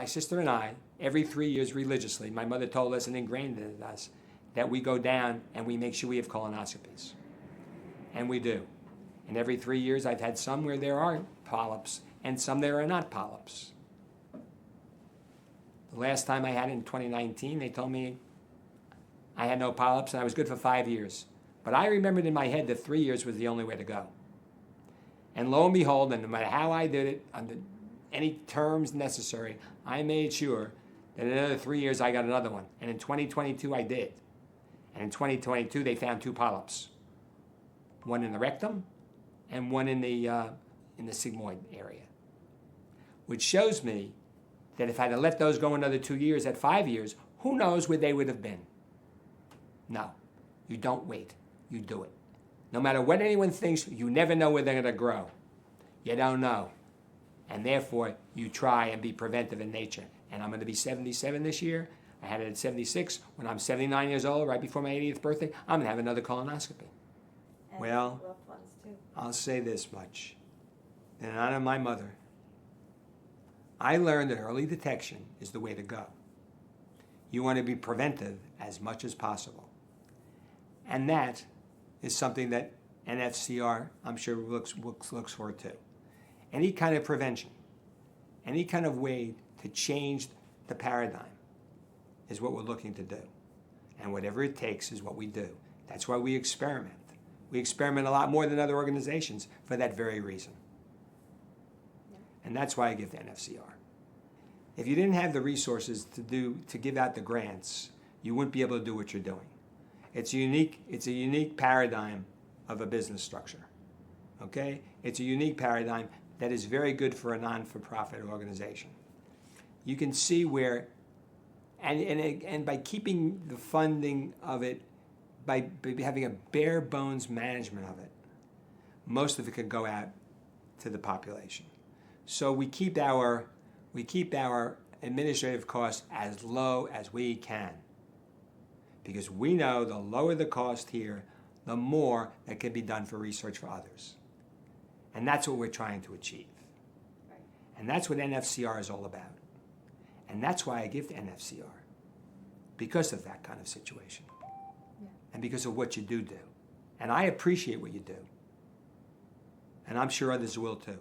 sister and I, every 3 years religiously, my mother told us and ingrained it in us, that we go down and we make sure we have colonoscopies. And we do. And every 3 years I've had some where there are polyps and some there are not polyps. The last time I had it in 2019, they told me I had no polyps and I was good for 5 years. But I remembered in my head that 3 years was the only way to go. And lo and behold, and no matter how I did it, under any terms necessary, I made sure that in another 3 years I got another one. And in 2022 I did. And in 2022 they found 2 polyps. One in the rectum and one in the sigmoid area. Which shows me that if I had let those go another 2 years, at 5 years, who knows where they would have been. No, you don't wait, you do it. No matter what anyone thinks, you never know where they're going to grow. You don't know. And therefore, you try and be preventive in nature. And I'm going to be 77 this year. I had it at 76. When I'm 79 years old, right before my 80th birthday, I'm going to have another colonoscopy. And well, loved ones too. I'll say this much. In honor of my mother, I learned that early detection is the way to go. You want to be preventive as much as possible. And that is something that NFCR, I'm sure, looks for too. Any kind of prevention, any kind of way to change the paradigm is what we're looking to do. And whatever it takes is what we do. That's why we experiment. We experiment a lot more than other organizations for that very reason. And that's why I give to NFCR. If you didn't have the resources to give out the grants, you wouldn't be able to do what you're doing. It's a unique paradigm of a business structure. Okay? It's a unique paradigm that is very good for a non-for-profit organization. You can see where, and by keeping the funding of it, by having a bare bones management of it, most of it can go out to the population. So we keep our administrative costs as low as we can, because we know the lower the cost here, the more that can be done for research for others. And that's what we're trying to achieve. Right. And that's what NFCR is all about. And that's why I give to NFCR, because of that kind of situation. Yeah. And because of what you do. And I appreciate what you do. And I'm sure others will too.